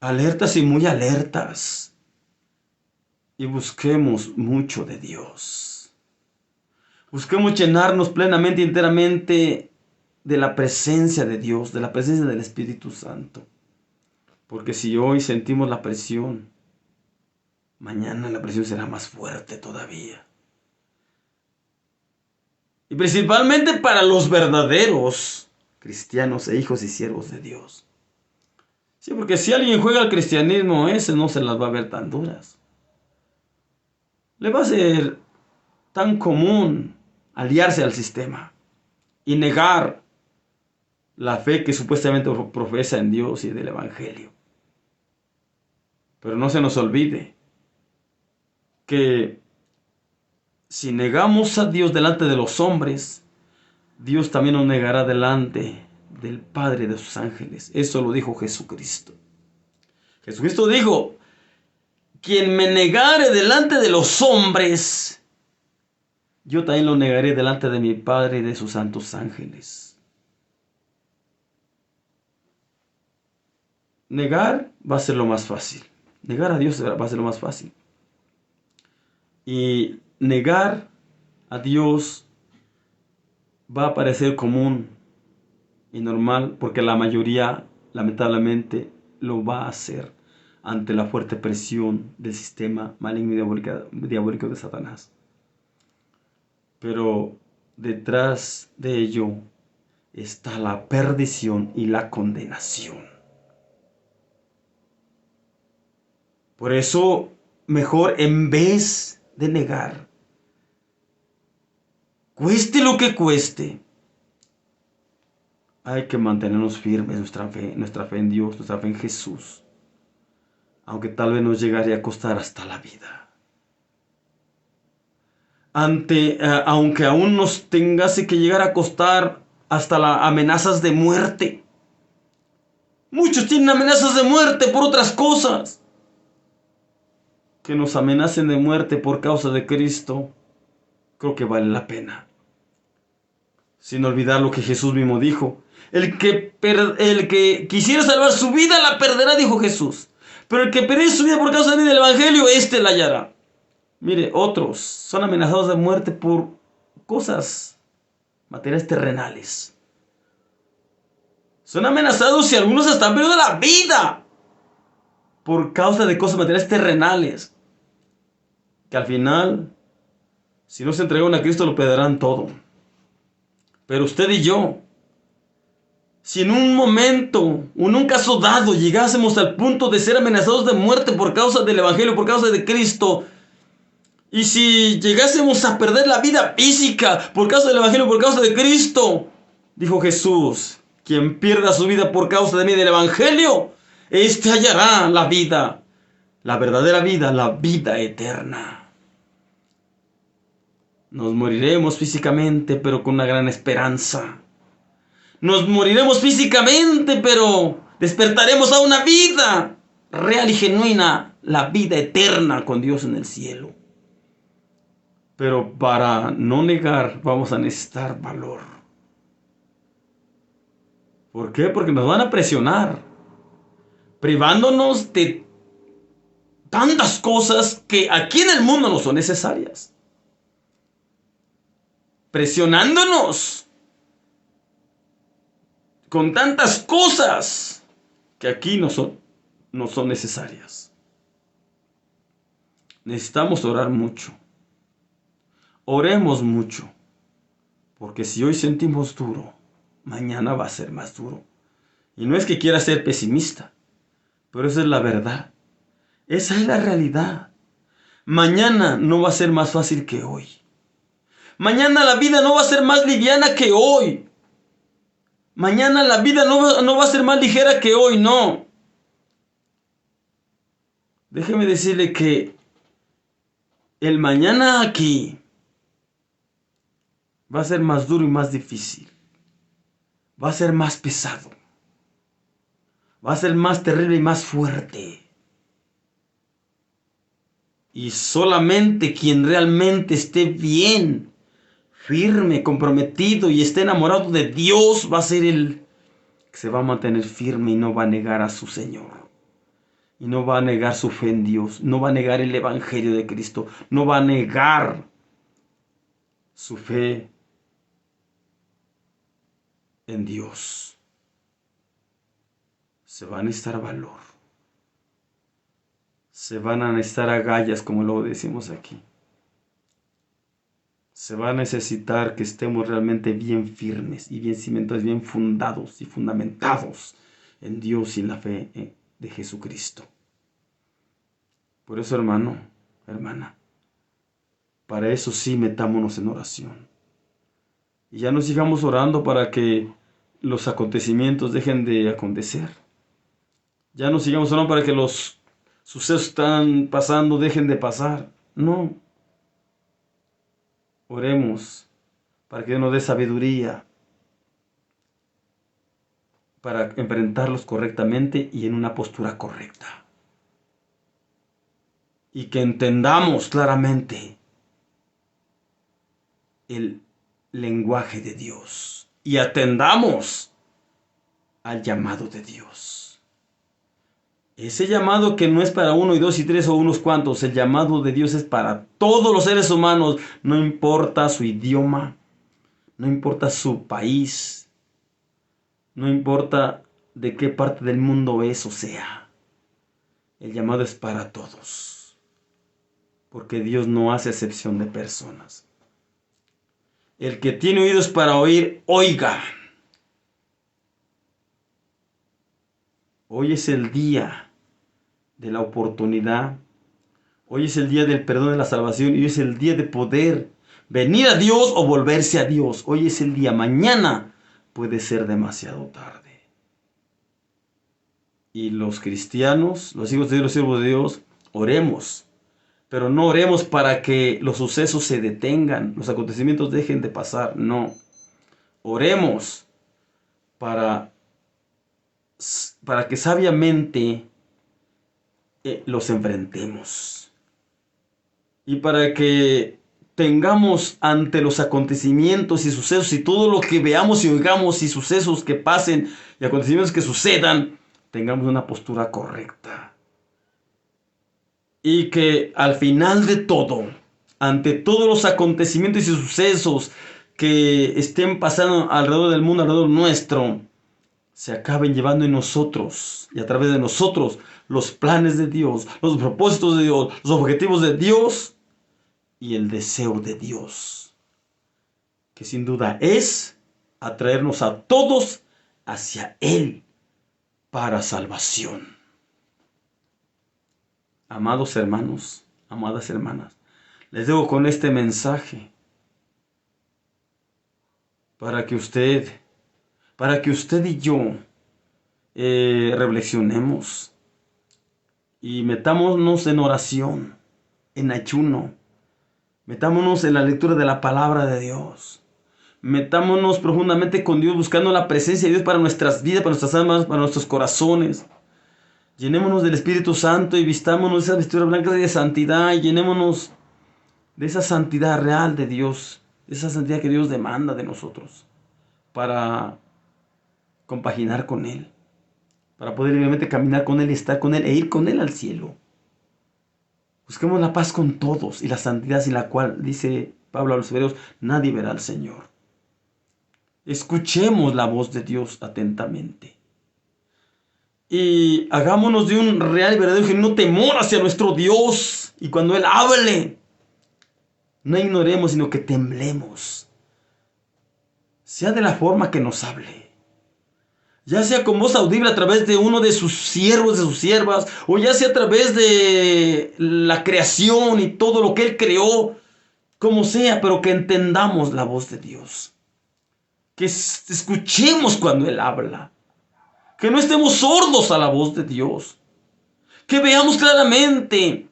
Alertas y muy alertas. Y busquemos mucho de Dios. Busquemos llenarnos plenamente y enteramente de la presencia de Dios, de la presencia del Espíritu Santo. Porque si hoy sentimos la presión, mañana la presión será más fuerte todavía. Y principalmente para los verdaderos cristianos e hijos y siervos de Dios. Sí, porque si alguien juega al cristianismo, ese no se las va a ver tan duras. Le va a ser tan común aliarse al sistema y negar la fe que supuestamente profesa en Dios y del Evangelio. Pero no se nos olvide que si negamos a Dios delante de los hombres, Dios también nos negará delante del Padre de sus ángeles. Eso lo dijo Jesucristo. Jesucristo dijo, quien me negare delante de los hombres, yo también lo negaré delante de mi Padre y de sus santos ángeles. Negar va a ser lo más fácil. Negar a Dios va a ser lo más fácil. Y negar a Dios va a parecer común y normal porque la mayoría, lamentablemente, lo va a hacer ante la fuerte presión del sistema maligno y diabólico de Satanás. Pero detrás de ello está la perdición y la condenación. Por eso, mejor en vez de negar, cueste lo que cueste, hay que mantenernos firmes nuestra fe en Dios, nuestra fe en Jesús, aunque tal vez nos llegaría a costar hasta la vida. Aunque aún nos tengase que llegar a costar hasta las amenazas de muerte. Muchos tienen amenazas de muerte por otras cosas. Que nos amenacen de muerte por causa de Cristo, creo que vale la pena. Sin olvidar lo que Jesús mismo dijo. El que quisiera salvar su vida la perderá, dijo Jesús. Pero el que perdiere su vida por causa del Evangelio, éste la hallará. Mire, otros son amenazados de muerte por cosas materiales terrenales. Son amenazados y algunos hasta han perdido la vida por causa de cosas materiales terrenales. Que al final, si no se entregan a Cristo, lo perderán todo. Pero usted y yo, si en un momento o en un caso dado llegásemos al punto de ser amenazados de muerte por causa del Evangelio, por causa de Cristo, y si llegásemos a perder la vida física por causa del Evangelio, por causa de Cristo, dijo Jesús, quien pierda su vida por causa de mí del Evangelio, éste hallará la vida, la verdadera vida, la vida eterna. Nos moriremos físicamente, pero con una gran esperanza. Nos moriremos físicamente, pero despertaremos a una vida real y genuina, la vida eterna con Dios en el cielo. Pero para no negar vamos a necesitar valor. ¿Por qué? Porque nos van a presionar, privándonos de tantas cosas que aquí en el mundo no son necesarias. Presionándonos con tantas cosas que aquí no son necesarias. Necesitamos orar mucho. Oremos mucho. Porque si hoy sentimos duro, mañana va a ser más duro. Y no es que quiera ser pesimista, pero esa es la verdad. Esa es la realidad. Mañana no va a ser más fácil que hoy. Mañana la vida no va a ser más liviana que hoy. Mañana la vida no va a ser más ligera que hoy, no. Déjeme decirle que el mañana aquí va a ser más duro y más difícil. Va a ser más pesado. Va a ser más terrible y más fuerte. Y solamente quien realmente esté bien, firme, comprometido y esté enamorado de Dios va a ser el que se va a mantener firme y no va a negar a su Señor. Y no va a negar su fe en Dios. No va a negar el Evangelio de Cristo. No va a negar su fe en Dios. Se va a necesitar valor. Se van a necesitar agallas, como lo decimos aquí. Se va a necesitar que estemos realmente bien firmes y bien cimentados, bien fundados y fundamentados en Dios y en la fe de Jesucristo. Por eso, hermano, hermana, para eso sí metámonos en oración. Y ya no sigamos orando para que los acontecimientos dejen de acontecer. Ya no sigamos orando para que los sucesos que están pasando dejen de pasar. No. Oremos para que Dios nos dé sabiduría para enfrentarlos correctamente y en una postura correcta. Y que entendamos claramente el lenguaje de Dios y atendamos al llamado de Dios. Ese llamado que no es para uno y dos y tres o unos cuantos, el llamado de Dios es para todos los seres humanos, no importa su idioma, no importa su país, no importa de qué parte del mundo es o sea. El llamado es para todos, porque Dios no hace excepción de personas. El que tiene oídos para oír, oiga. Hoy es el día de la oportunidad. Hoy es el día del perdón, de la salvación. Y hoy es el día de poder venir a Dios o volverse a Dios. Hoy es el día. Mañana puede ser demasiado tarde. Y los cristianos, los hijos de Dios, los siervos de Dios, oremos. Pero no oremos para que los sucesos se detengan, los acontecimientos dejen de pasar. No. Oremos para que sabiamente los enfrentemos. Y para que tengamos ante los acontecimientos y sucesos y todo lo que veamos y oigamos y sucesos que pasen y acontecimientos que sucedan, tengamos una postura correcta. Y que al final de todo, ante todos los acontecimientos y sucesos que estén pasando alrededor del mundo, alrededor nuestro, se acaben llevando en nosotros y a través de nosotros los planes de Dios, los propósitos de Dios, los objetivos de Dios y el deseo de Dios, que sin duda es atraernos a todos hacia Él para salvación. Amados hermanos, amadas hermanas, les dejo con este mensaje para que usted y yo reflexionemos y metámonos en oración, en ayuno, metámonos en la lectura de la palabra de Dios, metámonos profundamente con Dios, buscando la presencia de Dios para nuestras vidas, para nuestras almas, para nuestros corazones. Llenémonos del Espíritu Santo y vistámonos de esa vestidura blanca de santidad, y llenémonos de esa santidad real de Dios, de esa santidad que Dios demanda de nosotros, para compaginar con Él, para poder realmente caminar con Él y estar con Él e ir con Él al cielo. Busquemos la paz con todos y la santidad sin la cual, dice Pablo a los Hebreos, nadie verá al Señor. Escuchemos la voz de Dios atentamente y hagámonos de un real y verdadero genuino temor hacia nuestro Dios, y cuando Él hable, no ignoremos, sino que temblemos, sea de la forma que nos hable, ya sea con voz audible a través de uno de sus siervos, de sus siervas, o ya sea a través de la creación y todo lo que Él creó, como sea, pero que entendamos la voz de Dios, que escuchemos cuando Él habla, que no estemos sordos a la voz de Dios, que veamos claramente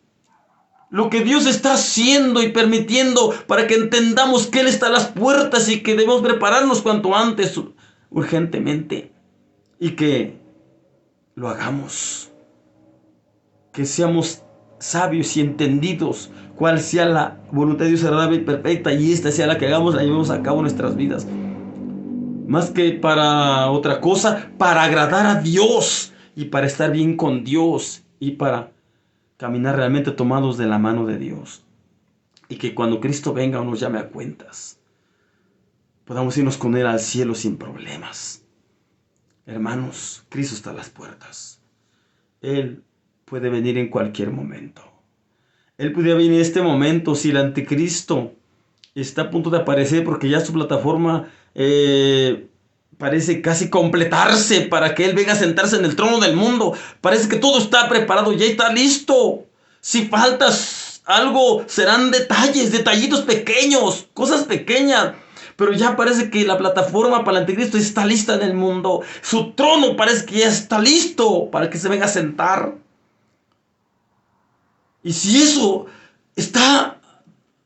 lo que Dios está haciendo y permitiendo, para que entendamos que Él está a las puertas y que debemos prepararnos cuanto antes, urgentemente, y que lo hagamos, que seamos sabios y entendidos cuál sea la voluntad de Dios agradable y perfecta, y esta sea la que hagamos, la llevemos a cabo en nuestras vidas, más que para otra cosa, para agradar a Dios y para estar bien con Dios y para caminar realmente tomados de la mano de Dios, y que cuando Cristo venga o nos llame a cuentas, podamos irnos con Él al cielo sin problemas. Hermanos, Cristo está a las puertas. Él puede venir en cualquier momento. Él podría venir en este momento si el anticristo está a punto de aparecer, porque ya su plataforma parece casi completarse para que Él venga a sentarse en el trono del mundo. Parece que todo está preparado, ya está listo. Si faltas algo, serán detallitos pequeños, cosas pequeñas. Pero ya parece que la plataforma para el anticristo está lista en el mundo. Su trono parece que ya está listo para que se venga a sentar. Y si eso está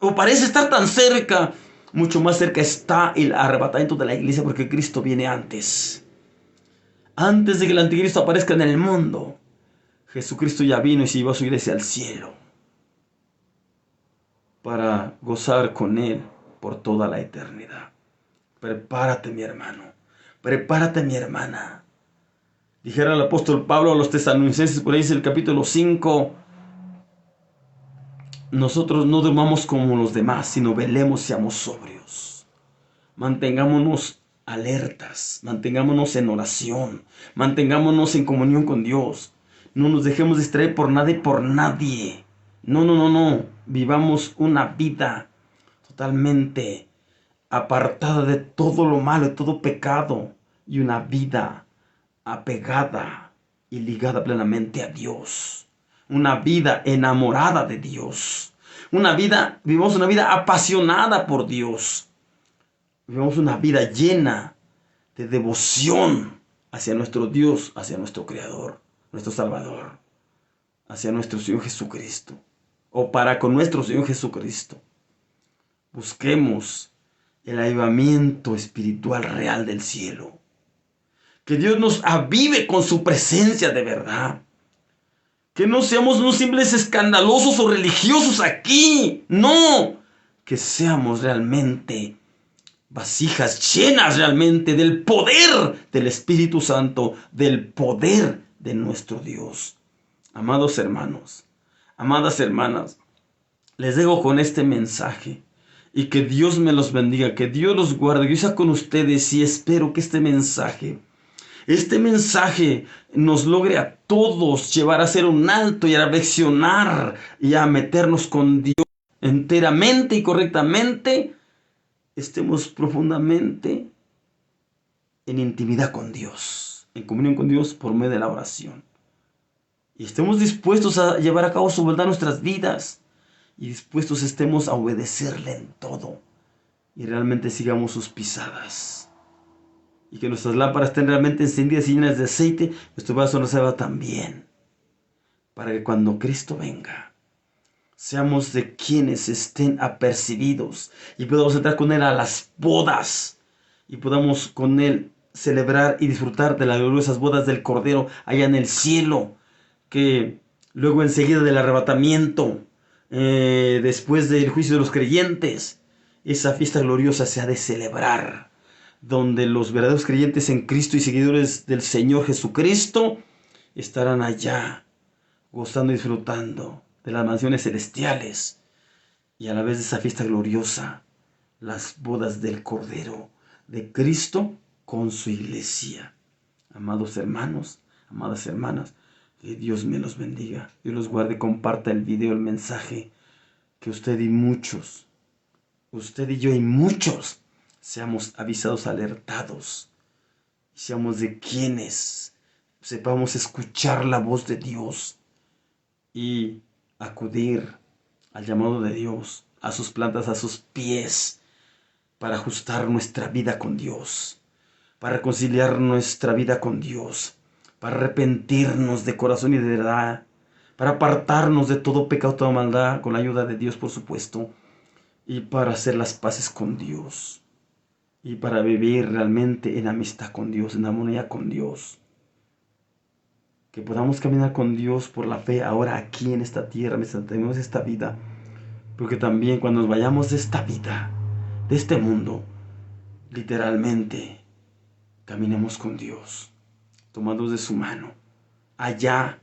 o parece estar tan cerca, mucho más cerca está el arrebatamiento de la iglesia, porque Cristo viene antes. Antes de que el anticristo aparezca en el mundo, Jesucristo ya vino y se llevó a su iglesia al cielo para gozar con Él por toda la eternidad. Prepárate, mi hermano. Prepárate, mi hermana. Dijera el apóstol Pablo a los tesalonicenses, por ahí es el capítulo 5. Nosotros no durmamos como los demás, sino velemos y seamos sobrios. Mantengámonos alertas, mantengámonos en oración, mantengámonos en comunión con Dios. No nos dejemos distraer por nada y por nadie. No. Vivamos una vida totalmente apartada de todo lo malo, de todo pecado, y una vida apegada y ligada plenamente a Dios. Una vida enamorada de Dios. Vivamos una vida apasionada por Dios. Vivamos una vida llena de devoción hacia nuestro Dios, hacia nuestro Creador, nuestro Salvador, hacia nuestro Señor Jesucristo, o para con nuestro Señor Jesucristo. Busquemos el avivamiento espiritual real del cielo. Que Dios nos avive con su presencia de verdad. Que no seamos unos simples escandalosos o religiosos aquí. No. Que seamos realmente vasijas llenas realmente del poder del Espíritu Santo, del poder de nuestro Dios. Amados hermanos, amadas hermanas, Les dejo con este mensaje. Y que Dios me los bendiga, que Dios los guarde, que Dios sea con ustedes y espero que este mensaje nos logre a todos llevar a hacer un alto y a reflexionar y a meternos con Dios enteramente y correctamente. Estemos profundamente en intimidad con Dios, en comunión con Dios por medio de la oración. Y estemos dispuestos a llevar a cabo su voluntad en nuestras vidas. Y dispuestos estemos a obedecerle en todo. Y realmente sigamos sus pisadas. Y que nuestras lámparas estén realmente encendidas y llenas de aceite. Nuestro vaso no se va también. Para que cuando Cristo venga, seamos de quienes estén apercibidos. Y podamos entrar con Él a las bodas. Y podamos con Él celebrar y disfrutar de las gloriosas bodas del Cordero allá en el cielo. Que luego enseguida del arrebatamiento, después del juicio de los creyentes, esa fiesta gloriosa se ha de celebrar, donde los verdaderos creyentes en Cristo y seguidores del Señor Jesucristo estarán allá, gozando y disfrutando de las mansiones celestiales, y a la vez de esa fiesta gloriosa, las bodas del Cordero de Cristo con su iglesia. Amados hermanos, amadas hermanas, que Dios me los bendiga, Dios los guarde, comparta el video, el mensaje, que usted y yo y muchos, seamos avisados, alertados, y seamos de quienes sepamos escuchar la voz de Dios y acudir al llamado de Dios, a sus plantas, a sus pies, para ajustar nuestra vida con Dios, para reconciliar nuestra vida con Dios, para arrepentirnos de corazón y de verdad, para apartarnos de todo pecado, toda maldad, con la ayuda de Dios, por supuesto, y para hacer las paces con Dios, y para vivir realmente en amistad con Dios, en armonía con Dios. Que podamos caminar con Dios por la fe ahora aquí en esta tierra, mientras tenemos esta vida, porque también cuando nos vayamos de esta vida, de este mundo, literalmente, caminemos con Dios, tomados de su mano, allá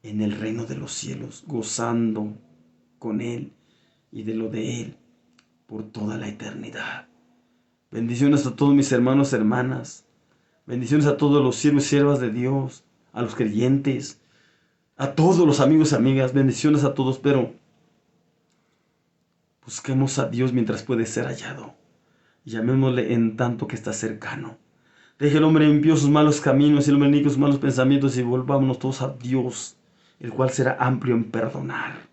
en el reino de los cielos, gozando con Él y de lo de Él por toda la eternidad. Bendiciones a todos mis hermanos, hermanas. Bendiciones a todos los siervos y siervas de Dios, a los creyentes, a todos los amigos y amigas. Bendiciones a todos, pero busquemos a Dios mientras puede ser hallado. Llamémosle en tanto que está cercano. Deje el hombre impío sus malos caminos y el hombre inicuo sus malos pensamientos y volvámonos todos a Dios, el cual será amplio en perdonar.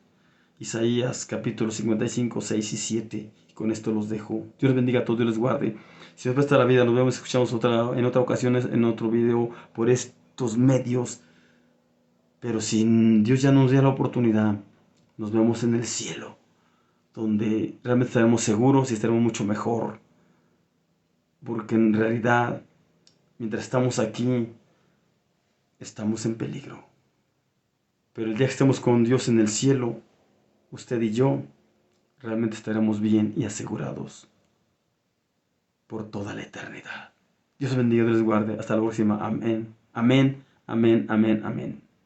Isaías capítulo 55, 6 y 7. Y con esto los dejo. Dios les bendiga a todos, Dios les guarde. Si nos presta la vida, nos vemos y escuchamos en otra ocasión, en otro video, por estos medios. Pero si Dios ya nos dio la oportunidad, nos vemos en el cielo, donde realmente estaremos seguros y estaremos mucho mejor. Porque en realidad, mientras estamos aquí, estamos en peligro. Pero el día que estemos con Dios en el cielo, usted y yo, realmente estaremos bien y asegurados por toda la eternidad. Dios bendiga, Dios les guarde. Hasta la próxima. Amén. Amén. Amén. Amén. Amén.